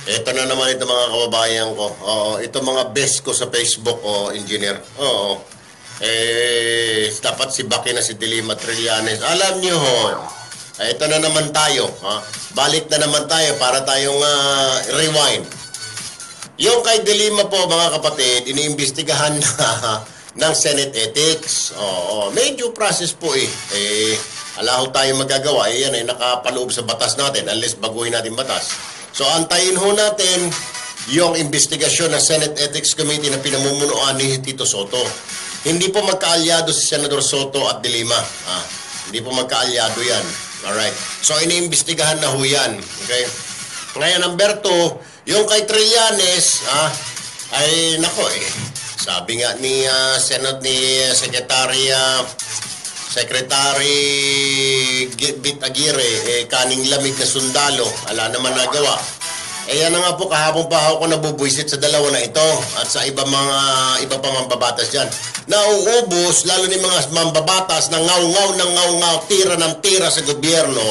Ito na naman ito mga kababayan ko. Oo, ito mga best ko sa Facebook, engineer. Oo. Dapat si Baki na si Dilima Trillanes. Alam niyo ho, ito na naman tayo. Ha? Balik na naman tayo para tayong rewind. Yung kay Dilima po mga kapatid, iniimbestigahan na ng Senate Ethics. Oo, may due process po ala ho tayo magagawa. Yan ay nakapaloob sa batas natin unless baguhin natin batas. So, antayin ho natin yung investigasyon ng Senate Ethics Committee na pinamumunuan ni Tito Soto. Hindi po magkaalyado si Senador Soto at De Lima. Hindi po magkaalyado yan. Alright. So, iniimbestigahan na ho yan. Okay? Ngayon, number 2, yung kay Trillanes, ay, nako sabi nga ni Senate ni Secretary Bit Aguirre, kaning lamig na sundalo, ala naman nagawa. Yan na nga po, kahapon pa ako nabubuisit sa dalawa na ito at sa iba pa mambabatas dyan. Nauubos, lalo ni mga mambabatas na ngaw-ngaw, tira ng tira sa gobyerno.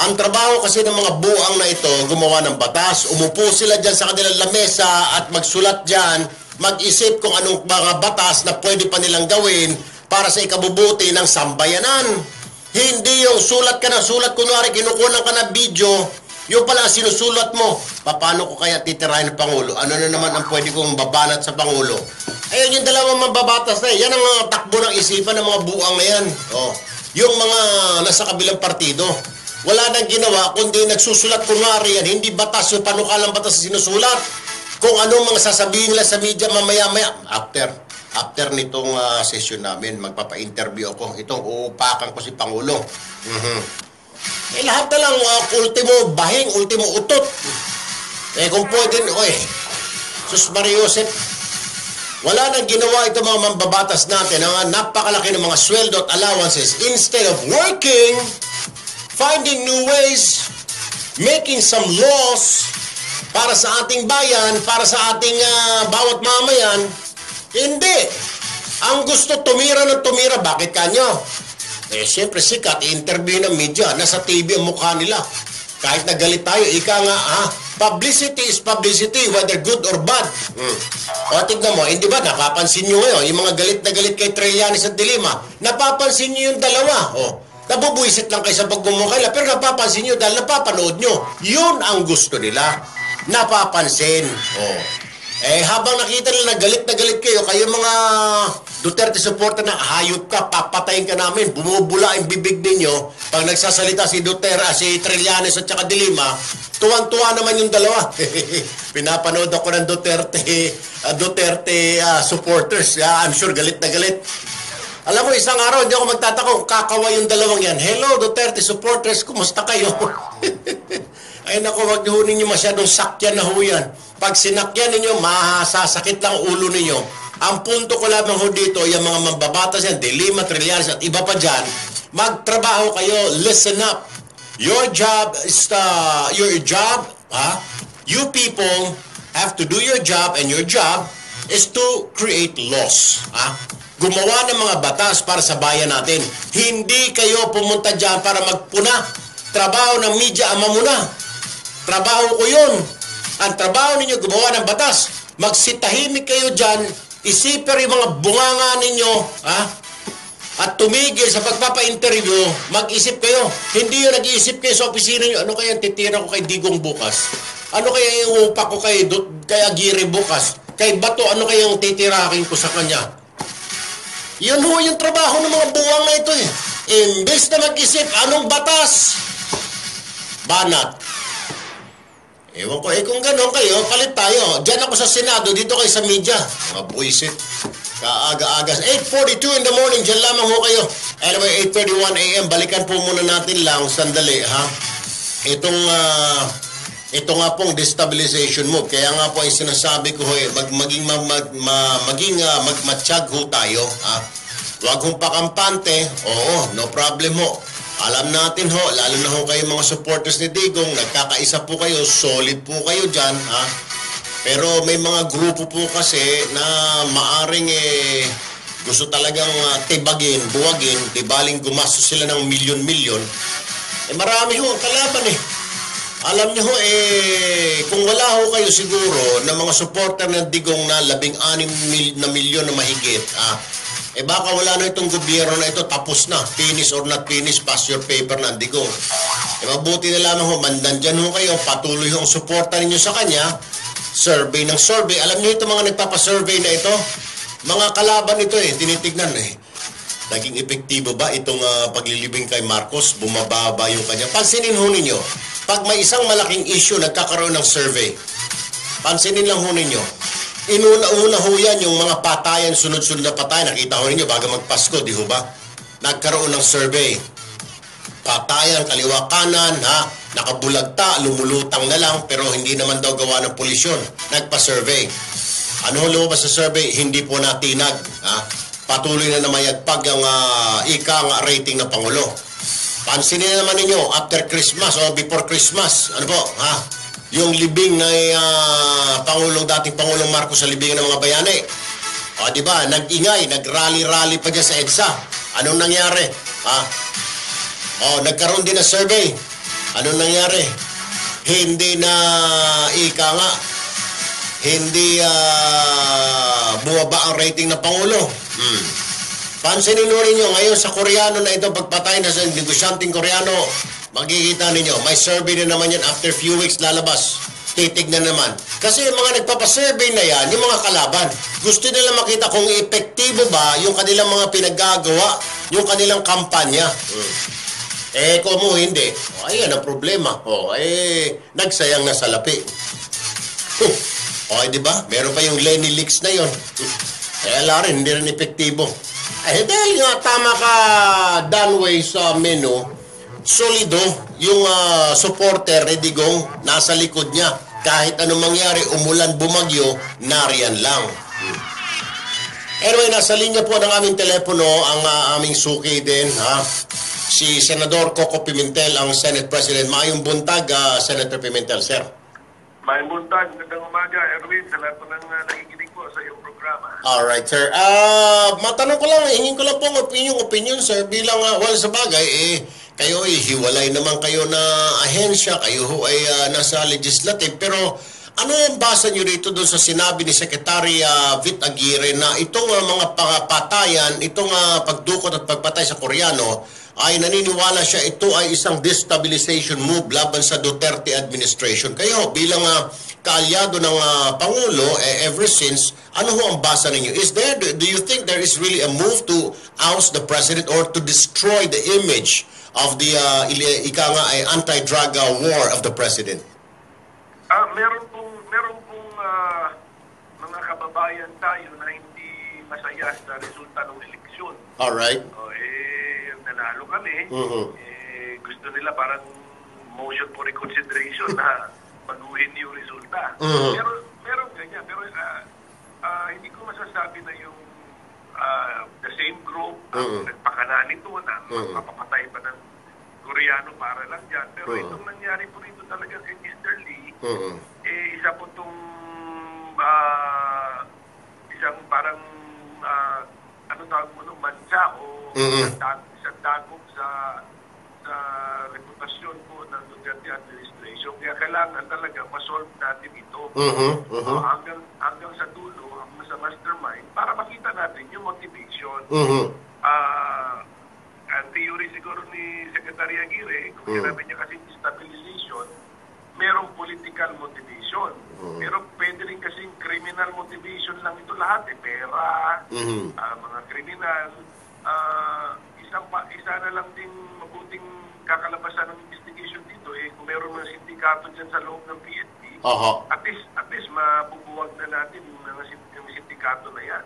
Ang trabaho kasi ng mga buang na ito, gumawa ng batas, umupo sila dyan sa kanilang lamesa at magsulat dyan, mag-isip kung anong mga batas na pwede pa nilang gawin para sa ikabubuti ng sambayanan. Hindi yung sulat ka ng sulat, kunwari kinukunan ka ng video, yung pala sinusulat mo, paano ko kaya titirahin ng Pangulo? Ano na naman ang pwede kong babanat sa Pangulo? Ayun yung dalawang mababatas na yan ang takbo ng isipan ng mga buang na yan. Yung mga nasa kabilang partido, wala nang ginawa kundi nagsusulat kunwari yan, hindi batas yung panukalang batas na sinusulat. Kung anong mga sasabihin nila sa media mamaya-maya, after nitong session namin, magpapa-interview ako. Itong uupakan ko si Pangulo. Lahat na lang, ultimo bahing, ultimo utot. Kung pwede, Sus Maria Josep, wala nang ginawa ito mga mambabatas natin. Ang napakalaki ng mga sweldo at allowances. Instead of working, finding new ways, making some laws para sa ating bayan, para sa ating bawat mamayan, hindi. Ang gusto tumira ng tumira. Bakit kanyo? Siyempre sikat, i-interview ng media. Nasa TV ang mukha nila. Kahit nagalit tayo, ika nga, publicity is publicity, whether good or bad. O, tignan mo, hindi ba, napapansin nyo ngayon, yung mga galit na galit kay Trillanes at De Lima, napapansin nyo yung dalawa. Nabubuisit lang kayo sa pagmumukha, pero napapansin nyo dahil napapanood nyo. Yun ang gusto nila. Napapansin. Habang nakita nila na galit kayo mga Duterte supporter na hayop ka, papatayin ka namin, bumubula ang bibig ninyo. Pag nagsasalita si Duterte, si Trillanes at saka De Lima, tuwang-tuwa naman yung dalawa. Pinapanood ako ng Duterte supporters. I'm sure galit na galit. Alam mo, isang araw, hindi ako magtataka kung kakaway yung dalawang yan. Hello, Duterte supporters, kumusta kayo? Ay naku, wag ho ninyo masyadong sakyan na ho yan. Pag sinakyan ninyo, masasakit lang ulo ninyo. Ang punto ko lamang ho dito, yung mga mambabatas yan, De Lima, Trillanes at iba pa dyan, magtrabaho kayo, listen up. Your job is you people have to do your job, and your job is to create laws. Gumawa ng mga batas para sa bayan natin. Hindi kayo pumunta dyan para magpuna. Trabaho ng media, ama muna. Trabaho ko yun. Ang trabaho ninyo, gumawa ng batas. Magsitahimik kayo dyan, isipin yung mga bunganga ninyo, at tumigil sa pagpapa-interview, mag-isip kayo. Hindi yung nag-iisip kayo sa opisina nyo, ano kaya titira ko kay Digong bukas? Ano kaya yung upa ko kay Aguirre bukas? Kay Bato, ano kaya yung titirakin ko sa kanya? Yun ho yung trabaho ng mga buwang na ito Imbes na mag-isip, anong batas? Banat. Ewan ko, kung gano'n kayo, palit tayo. Diyan ako sa Senado, dito kayo sa media. Mga buisit. Kaaga-aga. 8:42 in the morning, diyan lamang ho kayo. Anyway, 8:31 a.m., balikan po muna natin lang, sandali, Ito nga pong destabilization move. Kaya nga po ay sinasabi ko, magmatsyag ho tayo, Huwag hong pakampante. Oo, no problem ho. Alam natin ho, lalo na ho kayo mga supporters ni Digong, nagkakaisa po kayo, solid po kayo dyan, Pero may mga grupo po kasi na maaring gusto talagang tibagin, buwagin, di baling gumastos sila ng milyon-milyon. Marami ho ang kalaban Alam niyo ho, kung wala ho kayo siguro ng mga supporter ng Digong na 16 milyon na mahigit, baka wala na itong gobyerno na ito, tapos na, finish or not finish, pass your paper ng Digong. Mabuti na lamang ho, nandyan ho kayo, patuloy ho ang suporta ninyo sa kanya, survey ng survey. Alam niyo ito mga nagpapasurvey na ito, mga kalaban ito tinitignan naging epektibo ba itong paglilibing kay Marcos? Bumababa yung kanya. Pansinin ho ninyo, pag may isang malaking issue, nagkakaroon ng survey. Pansinin lang ho ninyo. Inuna-una ho yan yung mga patayan, sunod-sunod na patayan. Nakita ho ninyo bago magpasko, di ho ba? Nagkaroon ng survey. Patayan, kaliwa kanan, nakabulagta, lumulutang na lang, pero hindi naman daw gawa ng pulisyon. Nagpa-survey. Ano ho lumabas sa survey? Hindi po natinag. Patuloy na namayagpag ang rating ng Pangulo. Pansinin na naman ninyo, after Christmas o before Christmas, ano po, yung libing na dating Pangulong Marcos sa libingan ng mga bayani. O, di ba, nag-ingay, nag-rally-rally pa dyan sa EDSA. Anong nangyari? Nagkaroon din ng survey. Anong nangyari? Hindi na hindi bumaba ang rating ng Pangulo. Pansinin ninyo, ngayon sa Koreano na ito, pagpatay na sa negosyanteng Koreano, makikita ninyo, may survey na naman yan after few weeks lalabas. Titignan naman. Kasi yung mga nagpapasurvey na yan, yung mga kalaban, gusto nila makita kung epektibo ba yung kanilang mga pinaggagawa, yung kanilang kampanya. Kung mo hindi, ayan ang problema. Nagsayang na salapi. Di ba? Meron pa yung Lenny Leaks na yon. Ala rin, hindi rin epektibo. Dahil nga tama ka, Danway, sa menu, solido yung supporter ni Digong nasa likod niya. Kahit anong mangyari, umulan, bumagyo, nariyan lang. Anyway, nasa linya po ng aming telepono ang aming suki din, si Senador Coco Pimentel, ang Senate President. Maayong buntag, Senator Pimentel, sir. Maayong buntag, magandang umaga, Erwin, sa lahat po ng nakikinig po sa iyong programa. Alright, sir. Matanong ko lang, hingin ko lang po ang opinion, sir, bilang, sa bagay, kayo hiwalay naman kayo na ahensya, kayo ay nasa legislative, pero ano ang basa nyo rito doon sa sinabi ni Secretary Vitt Aguirre na itong mga patayan, itong pagdukot at pagpatay sa Koreano, ay naniniwala siya ito ay isang destabilization move laban sa Duterte administration. Kayo bilang kaalyado ng Pangulo ever since, ano ho ang basa ninyo? Do you think there is really a move to oust the President or to destroy the image of the anti-drug war of the President? Meron pong mga kababayan tayo na hindi masaya sa resulta ng eleksyon. Alright. Nanalo kami, gusto nila parang motion for reconsideration na baguhin yung resulta. Pero meron ganyan. Pero hindi ko masasabi na yung the same group ang nagpakana nito na mapapatay pa ng Koreano para lang dyan. Pero itong nangyari po rito talaga kay Mr. Lee, isa po itong isang parang ano tawag mo nung mansa o isang dagok sa reputasyon po ng Duterte administration. Kaya kailangan talaga ma-solve natin ito. Hanggang sa dulo, hanggang sa mastermind, para makita natin yung motivation. Ang theory siguro ni Secretary Aguirre, kung sinabi niya kasi stabilization, merong political motivation. Pero pwede rin kasing criminal motivation lang ito lahat. Pera, mga kriminal. Isa na lang din mabuting kakalabasan ng investigation dito kung meron mga sindikato dyan sa loob ng PNP, at least mabubuwag na natin yung mga sindikato na yan.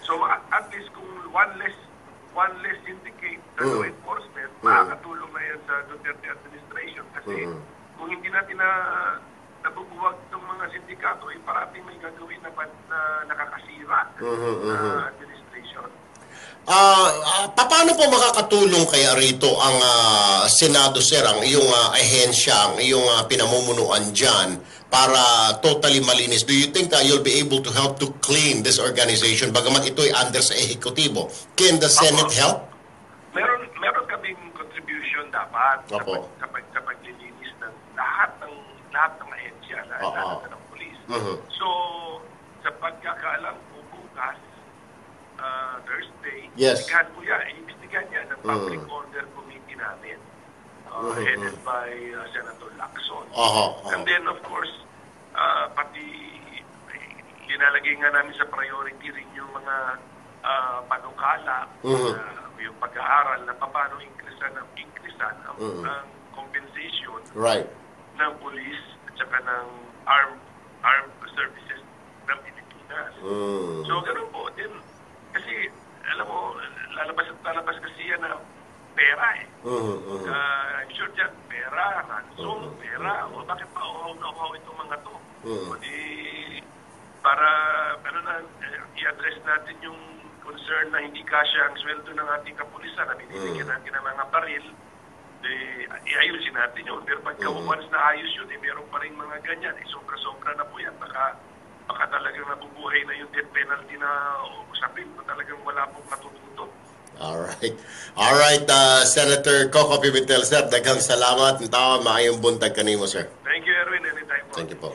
So at least kung one less syndicate sa law enforcement, makakatulong na yan sa Duterte administration kasi kung hindi natin nabubuwag itong mga sindikato, parating may gagawin na nakakasira na administration. Paano po makakatulong kaya rito ang Senado, sir, ang iyong ahensya, ang iyong pinamumunuan dyan para totally malinis? Do you think that you'll be able to help to clean this organization bagamat ito'y under sa ehekutibo? Can the Senate help? Meron kaming contribution dapat sa paglilinis ng lahat lahat ng ahensya, lahat ng pulis. So, sa pagkakaalam ko bukas, Thursday, Yes. iimbestigahan niya ng Public Order Committee namin, headed by Senator Lacson. And then, of course, pati linalagay nga namin sa priority rin yung mga panukala, yung pag-aaral na paano increasean ang compensation ng police at saka ng armed services ng Pilipinas. So, ganun po. Then, kasi, alam mo, lalabas kasi yan na pera eh. I'm sure dyan, pera, ransom, pera. O bakit pa uhaw itong mga to? O di, para, i-address natin yung concern na hindi kasya ang sweldo ng ating kapulisan na binibigyan natin ng mga baril, iayusin natin yun. Pero pagka once na ayos yun, meron pa rin mga ganyan. Sobra-sobra na po yan. Baka talagang nabubuhay na yung death penalty na usapin. Talagang wala pong matututo. Alright, Senator Coco Pimentel, sir. Daghang salamat. Maayong buntag kanimo, sir. Thank you, Erwin. Anytime po. Thank you po.